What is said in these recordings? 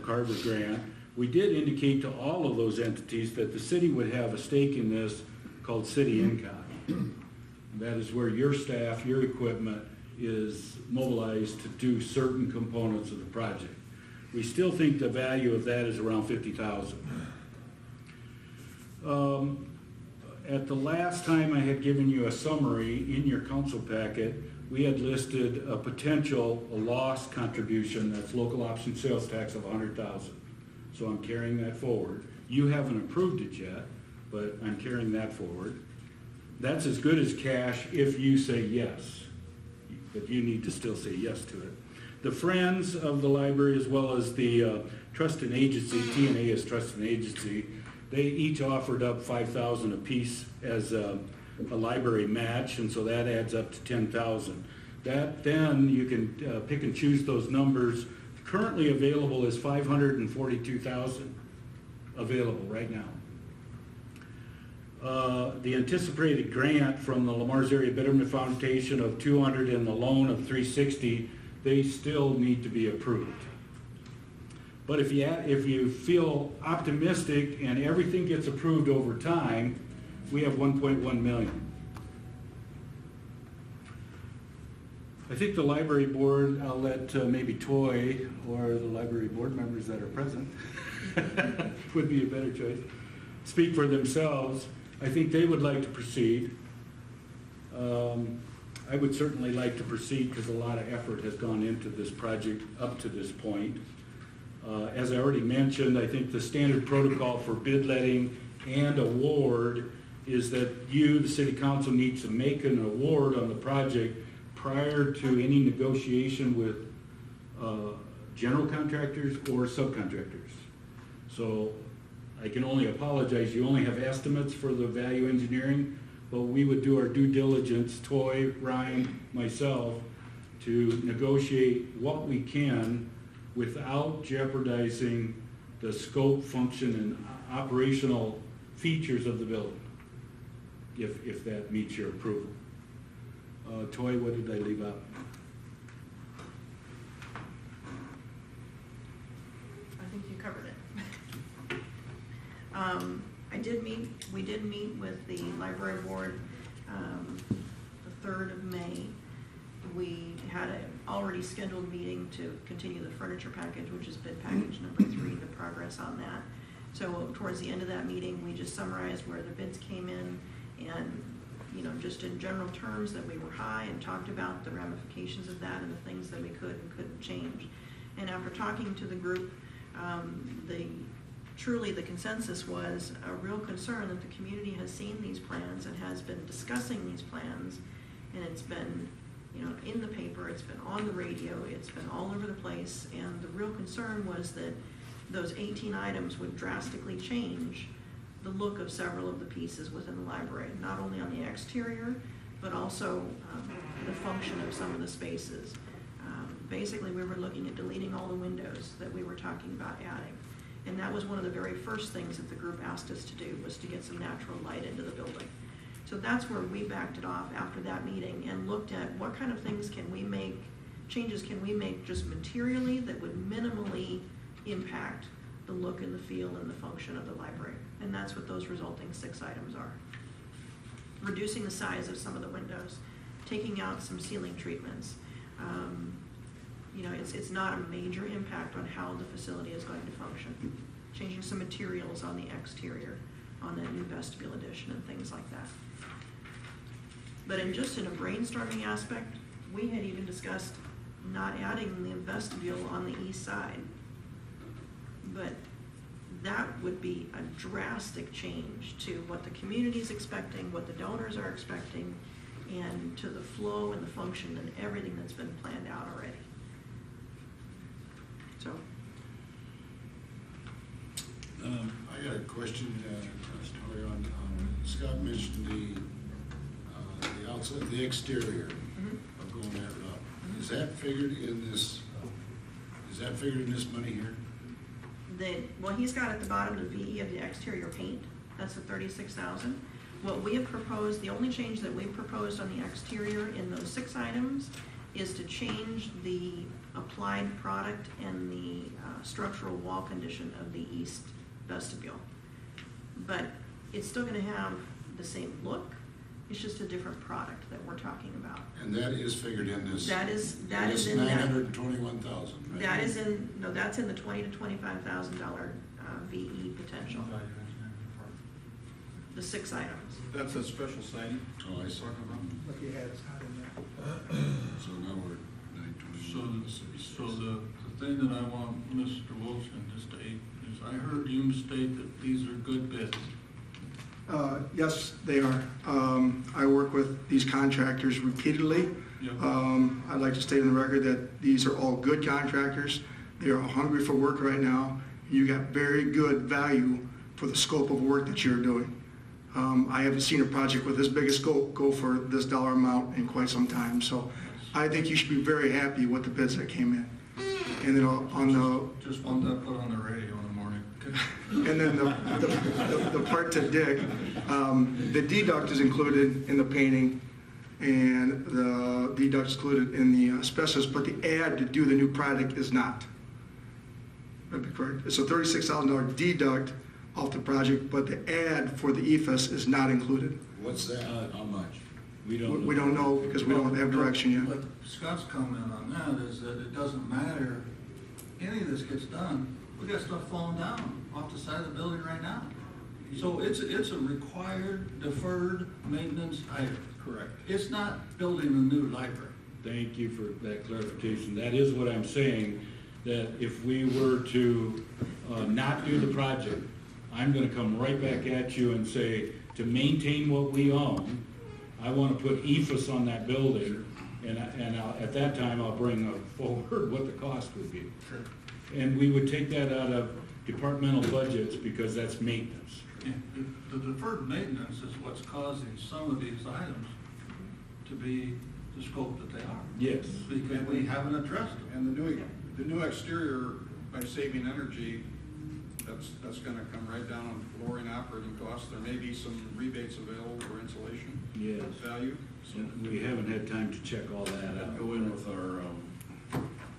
Carver grant. We did indicate to all of those entities that the city would have a stake in this called city income. That is where your staff, your equipment is mobilized to do certain components of the project. We still think the value of that is around $50,000. At the last time I had given you a summary in your council packet, we had listed a potential loss contribution, that's local option sales tax of $100,000. So I'm carrying that forward. You haven't approved it yet, but I'm carrying that forward. That's as good as cash if you say yes, but you need to still say yes to it. The Friends of the Library, as well as the Trust and Agency, TNA is Trust and Agency, they each offered up $5,000 apiece as a library match, and so that adds up to $10,000. That then you can pick and choose those numbers. Currently available is $542,000 available right now. The anticipated grant from the Lamar's Area Betterment Foundation of $200 and the loan of $360, they still need to be approved. But if you feel optimistic and everything gets approved over time, we have 1.1 million. I think the library board, I'll let maybe Toy or the library board members that are present would be a better choice, speak for themselves. I think they would like to proceed. I would certainly like to proceed because a lot of effort has gone into this project up to this point. As I already mentioned, I think the standard protocol for bid letting and award is that you, the city council, needs to make an award on the project prior to any negotiation with general contractors or subcontractors. So I can only apologize, you only have estimates for the value engineering, but we would do our due diligence, Toy, Ryan, myself, to negotiate what we can without jeopardizing the scope, function, and operational features of the building, if that meets your approval. Toy, what did I leave out? I think you covered it. We did meet with the library board the 3rd of May. We had an already scheduled meeting to continue the furniture package, which is bid package number 3, the progress on that. So towards the end of that meeting, we just summarized where the bids came in and, you know, just in general terms that we were high, and talked about the ramifications of that and the things that we could and couldn't change. And after talking to the group, truly the consensus was a real concern that the community has seen these plans and has been discussing these plans, and it's been, you know, in the paper, it's been on the radio, it's been all over the place, and the real concern was that those 18 items would drastically change the look of several of the pieces within the library, not only on the exterior, but also the function of some of the spaces. Basically, we were looking at deleting all the windows that we were talking about adding. And that was one of the very first things that the group asked us to do, was to get some natural light into the building. So that's where we backed it off after that meeting and looked at what kind of things can we make, changes can we make just materially that would minimally impact the look and the feel and the function of the library. And that's what those resulting 6 items are. Reducing the size of some of the windows, taking out some ceiling treatments. You know, it's not a major impact on how the facility is going to function. Changing some materials on the exterior, on that new vestibule addition and things like that. But in a brainstorming aspect, we had even discussed not adding the vestibule on the east side. But that would be a drastic change to what the community is expecting, what the donors are expecting, and to the flow and the function and everything that's been planned out already. So. I got a question, Toy, on Scott mentioned the outside, the exterior of going that route. Is that figured in this? Is that figured in this money here? Well, he's got at the bottom the VE of the exterior paint. That's the $36,000. What we have proposed, the only change that we've proposed on the exterior in those 6 items is to change the applied product and the structural wall condition of the east vestibule. But it's still gonna have the same look, it's just a different product that we're talking about. And that is figured in this. That is in Nine that, hundred and 21,000, right? that is in, no, that's in the $20,000 to $25,000 VE potential, the 6 items. That's a special signing. Oh, I see. What you had is not in there. So now we're at 921. So the thing that I want Mr. Wilson to state is, I heard you state that these are good bids. Yes, they are. I work with these contractors repeatedly. Yep. I'd like to state on the record that these are all good contractors. They are hungry for work right now. You got very good value for the scope of work that you're doing. I haven't seen a project with this big a scope go for this dollar amount in quite some time. So I think you should be very happy with the bids that came in. And then on the Just want that put on the radio in the morning. And then the part to Dick, the deduct is included in the painting, and the deduct is included in the asbestos, but the ad to do the new product is not. That'd be correct. It's a $36,000 deduct off the project, but the ad for the EFS is not included. What's that? How much? We don't know. We don't know because we don't have direction yet. But Scott's comment on that is that it doesn't matter, any of this gets done, we got stuff falling down off the side of the building right now. So it's a required, deferred maintenance item. Correct. It's not building a new library. Thank you for that clarification. That is what I'm saying, that if we were to not do the project, I'm gonna come right back at you and say, to maintain what we own, I wanna put EFS on that building, and at that time, I'll bring forward what the cost would be. Sure. And we would take that out of departmental budgets because that's maintenance. Yeah, the deferred maintenance is what's causing some of these items to be the scope that they are. Yes. Because we haven't addressed them. And the new exterior, by saving energy, that's gonna come right down on lowering operating costs. There may be some rebates available for insulation Yes. value. So we haven't had time to check all that out. Go in with our,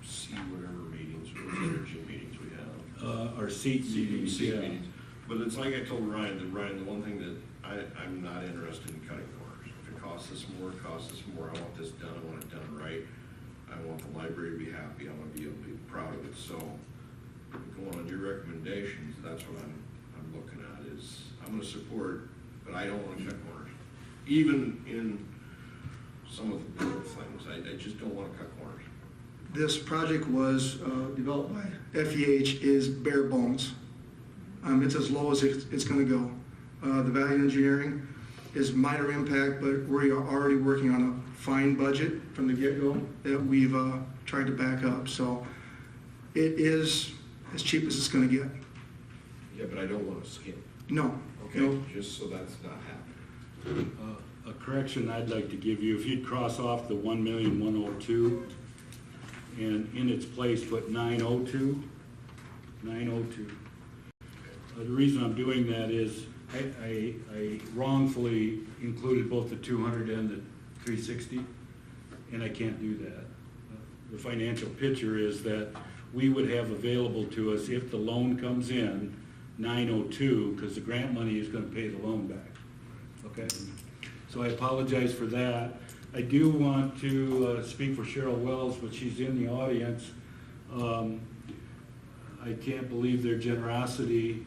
C whatever meetings, or energy meetings we have. Our seat meetings, C yeah. meetings. But it's like I told Ryan, the one thing that I'm not interested in cutting corners. If it costs us more, it costs us more. I want this done, I want it done right. I want the library to be happy, I want to be able to be proud of it. So going on your recommendations, that's what I'm looking at is, I'm gonna support, but I don't wanna cut corners. Even in some of the little things, I just don't wanna cut corners. This project was developed by FEH is bare bones. It's as low as it's going to go. The value engineering is minor impact, but we are already working on a fine budget from the get-go that we've tried to back up. So it is as cheap as it's going to get. Yeah, but I don't want to skim. No. Okay, No. just so that's not happening. A correction I'd like to give you, if you'd cross off the 1,102,000 and in its place put 902. The reason I'm doing that is I wrongfully included both the 200 and the 360, and I can't do that. The financial picture is that we would have available to us, if the loan comes in, 902, because the grant money is going to pay the loan back. Okay? So I apologize for that. I do want to speak for Cheryl Wells, but she's in the audience. I can't believe their generosity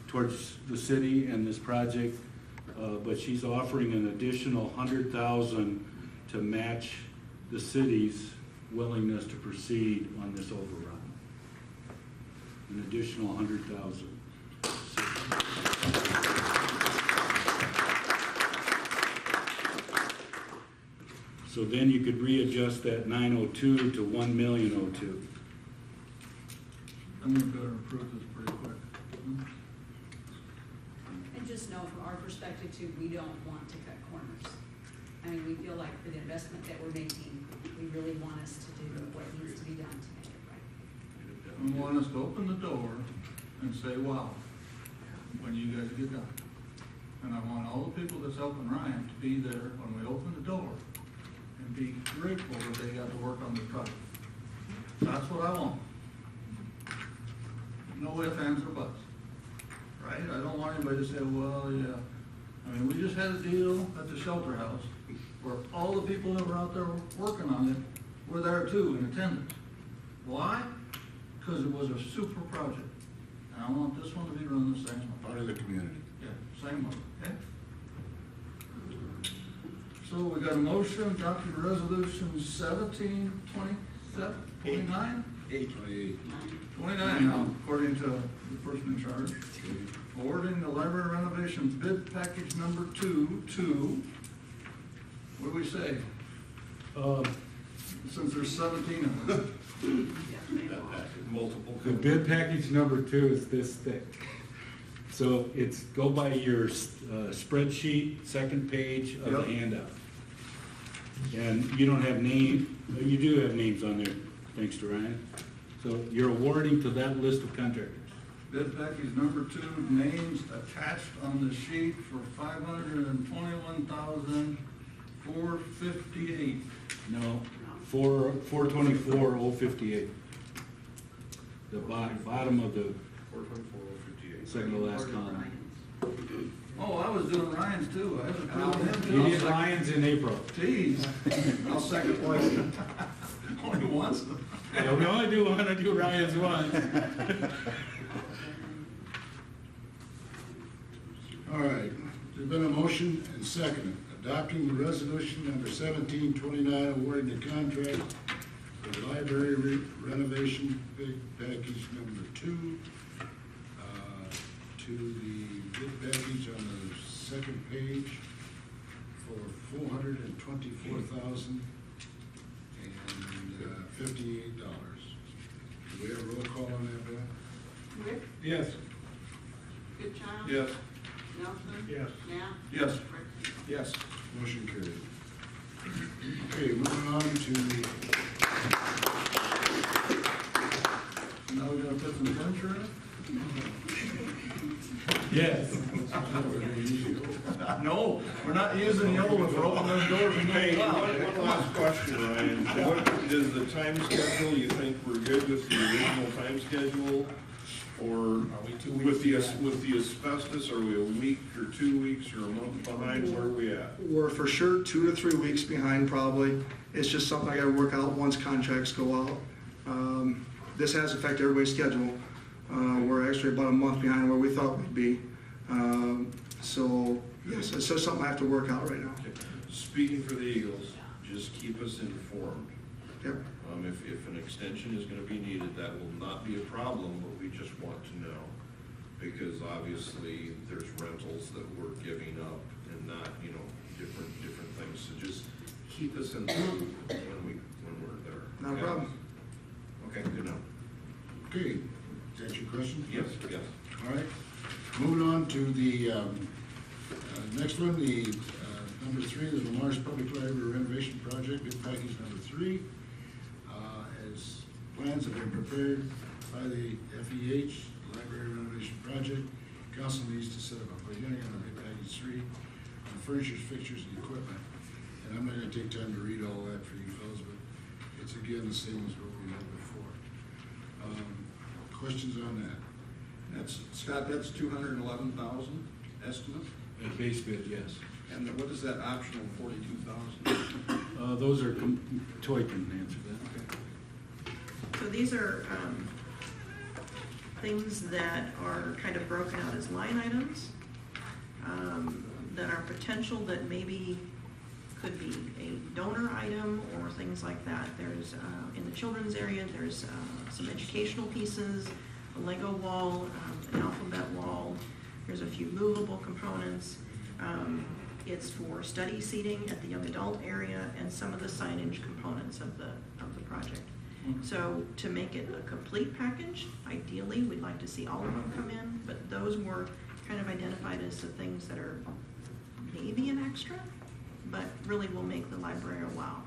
towards the city and this project, but she's offering an additional $100,000 to match the city's willingness to proceed on this overrun. An additional $100,000. So then you could readjust that 902 to 1,000,002. And we better approve this pretty quick. And just know from our perspective too, we don't want to cut corners. I mean, we feel like for the investment that we're making, we really want us to do what needs to be done to make it right. We want us to open the door and say, wow, when you guys get done. And I want all the people that's helping Ryan to be there when we open the door and be grateful that they got to work on the project. That's what I want. No ifs, ands, or buts. Right? I don't want anybody to say, well, yeah. I mean, we just had a deal at the shelter house where all the people that were out there working on it were there too in attendance. Why? Because it was a super project. And I want this one to be run the same way. Part of the community. Yeah, same way, okay? So we got a motion adopting resolution 1727, 29? 28. 29 now, according to the person in charge. Awarding the library renovation bid package number 2 to, what do we say? Since there's 17 of them. Multiple. The bid package number 2 is this thick. So it's, go by your spreadsheet, second page of the Yep. handout. And you don't have you do have names on there, thanks to Ryan. So you're awarding to that list of contractors. Bid package number 2, names attached on the sheet for $521,458. No, 424,058. The bottom of the 424,058. second to last column. Oh, I was doing Ryan's too. I was approving him too. You did Lions in April. Jeez. I'll second question. Only once. Yeah, we only do one, I do Ryan's once. All right, there's been a motion and second, adopting the resolution number 1729, awarding the contract for the library renovation bid package number 2 to the bid package on the second page for $424,058. Do we have a roll call on that, Bill? Rick? Yes. Goodchild? Yes. Nelson? Yes. Knapp? Yes. Rick? Yes. Motion carried. Okay, moving on to the, Now we gotta put some furniture in? Yes. No, we're not using the old one for opening those doors and Hey, going out. one last question, Ryan. What is the time schedule? You think we're good with the original time schedule? Or with the asbestos, are we a week or 2 weeks or a month behind? Where are we at? We're for sure 2 to 3 weeks behind probably. It's just something I gotta work out once contracts go out. This has affected everybody's schedule. We're actually about a month behind where we thought we'd be. So, yes, it's just something I have to work out right now. Speaking for the Eagles, just keep us informed. Yep. If an extension is gonna be needed, that will not be a problem, but we just want to know. Because obviously, there's rentals that we're giving up and not, different things. So just keep us in the loop when we're there. Not a Okay? problem. Okay, good enough. okay, is that your question? Yes, yes. All right, moving on to the next one, the number 3, the Lamar's Public Library Renovation Project, bid package number 3. As plans have been prepared by the FEH, Library Renovation Project, council needs to set up a hearing on bid package 3 on furnitures, fixtures, and equipment. And I'm not gonna take time to read all that for you fellows, but it's again the same as what we had before. Questions on that? Scott, that's 211,000 estimate, Base bid, yes. and what is that optional 42,000? Those are, Toy can answer that. So these are things that are kind of broken out as line items, that are potential that maybe could be a donor item or things like that. There's, in the children's area, there's some educational pieces, a Lego wall, an alphabet wall. There's a few movable components. It's for study seating at the young adult area and some of the signage components of the project. So to make it a complete package, ideally, we'd like to see all of them come in, but those were kind of identified as the things that are maybe an extra, but really will make the library a wow.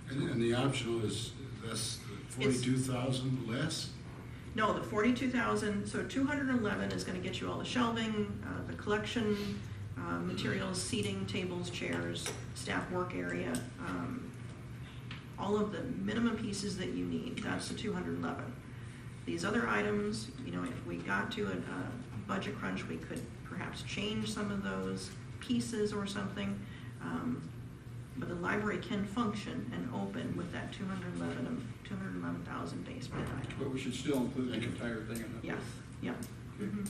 And the optional is less, 42,000 less? No, the 42,000, so 211 is gonna get you all the shelving, the collection, materials, seating, tables, chairs, staff work area, all of the minimum pieces that you need, that's the 211. These other items, you know, if we got to a budget crunch, we could perhaps change some of those pieces or something. But the library can function and open with that 211,000 base bid item. But we should still include the entire thing in it. Yes, yeah. Mhm.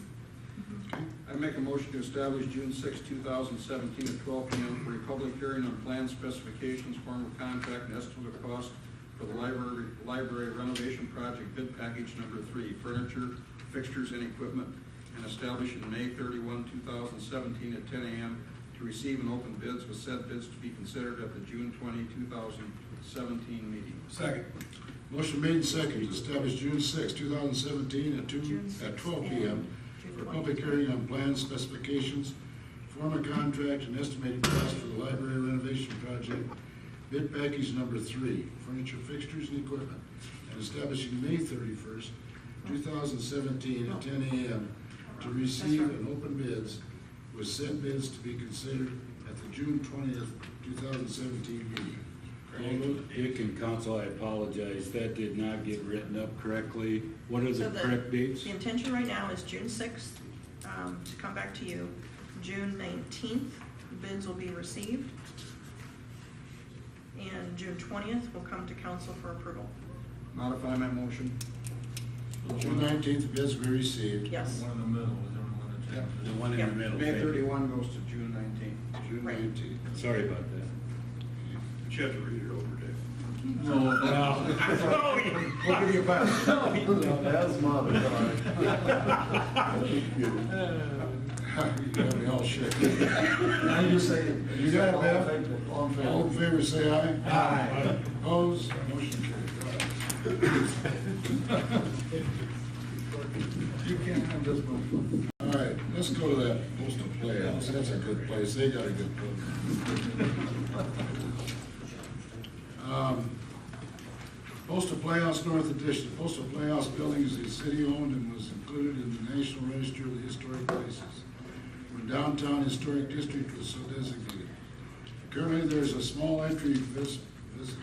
I make a motion to establish June 6, 2017 at 12 p.m. for a public hearing on plan specifications, form of contract, and estimate of cost for the library renovation project bid package number 3, furniture, fixtures, and equipment, and establishing May 31, 2017 at 10 a.m. to receive and open bids with said bids to be considered at the June 20, 2017 meeting. Second. Motion made and seconded to establish June 6, 2017 at 12 p.m. for a public hearing on plans, specifications, form of contract, and estimated cost for the library renovation project, bid package number 3, furniture, fixtures, and equipment, and establishing May 31st, 2017 at 10 a.m. to receive and open bids with said bids to be considered at the June 20th, 2017 meeting. Dick and council, I apologize, that did not get written up correctly. What are So the correct dates? The intention right now is June 6th, to come back to you. June 19th, bids will be received. And June 20th will come to council for approval. Modify my motion. June 19th, bids will be received. Yes. One in the middle, is everyone that changes? The one in the Yeah. middle. May thank you. 31 goes to June 19. June Right. 19th. Sorry about that. But you have to read it over, Dave. No, We'll give you a pass. That's modified. You got me all shook. I just say. You got it, Bev? All in favor. All in favor, say aye. Aye. Opposed? Motion carried. You can't have this one. All right, let's go to that Postal Playhouse. That's a good place. They got a good program. Postal Playhouse North Edition. Postal Playhouse building is city-owned and was included in the National Register of the Historic Places when downtown historic district was so designated. Currently, there's a small entry, how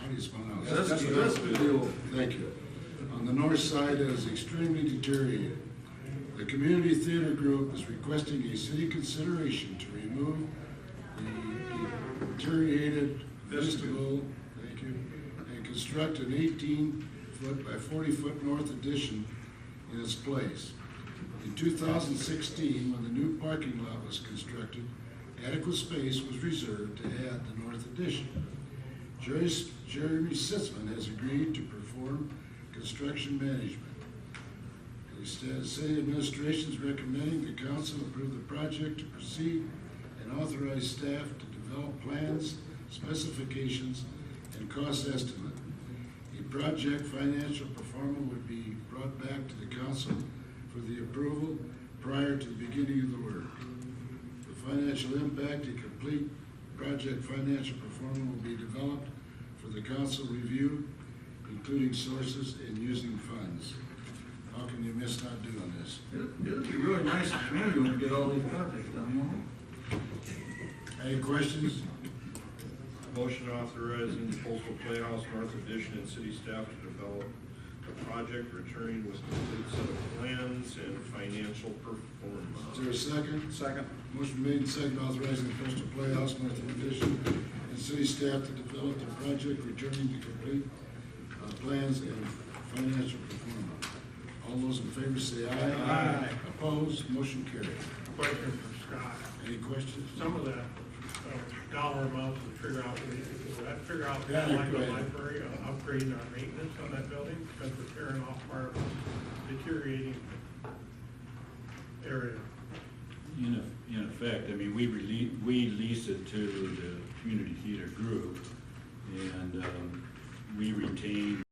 do you spell it out? Vestibule. Thank you. On the north side that is extremely deteriorated. The Community Theater Group is requesting a city consideration to remove the deteriorated vestibule, thank you, and construct an 18-foot by 40-foot north addition in its place. In 2016, when the new parking lot was constructed, adequate space was reserved to add the north addition. Jeremy Sitzman has agreed to perform construction management. The city administration is recommending the council approve the project to proceed and authorize staff to develop plans, specifications, and cost estimate. A project financial performer would be brought back to the council for the approval prior to the beginning of the work. The financial impact and complete project financial performer will be developed for the council review, including sources and using funds. How can you miss not doing this? It'd be really nice if we when we get all these projects done, you know? Any questions? Motion authorizing the Postal Playhouse North Edition and city staff to develop the project, returning with complete set of plans and financial Is performance. there a second? Second. Motion made and seconded authorizing the Postal Playhouse North Edition and city staff to develop the project, returning to complete plans and financial performance. All those in favor say aye. Aye. Opposed? Motion carried. Question for Scott. Any questions? Some of the dollar amounts to figure out, Yeah, like go the ahead. library, upgrading our maintenance on that building, because we're tearing off part of a deteriorating area. In effect, I mean, we lease it to the community theater group, and we retain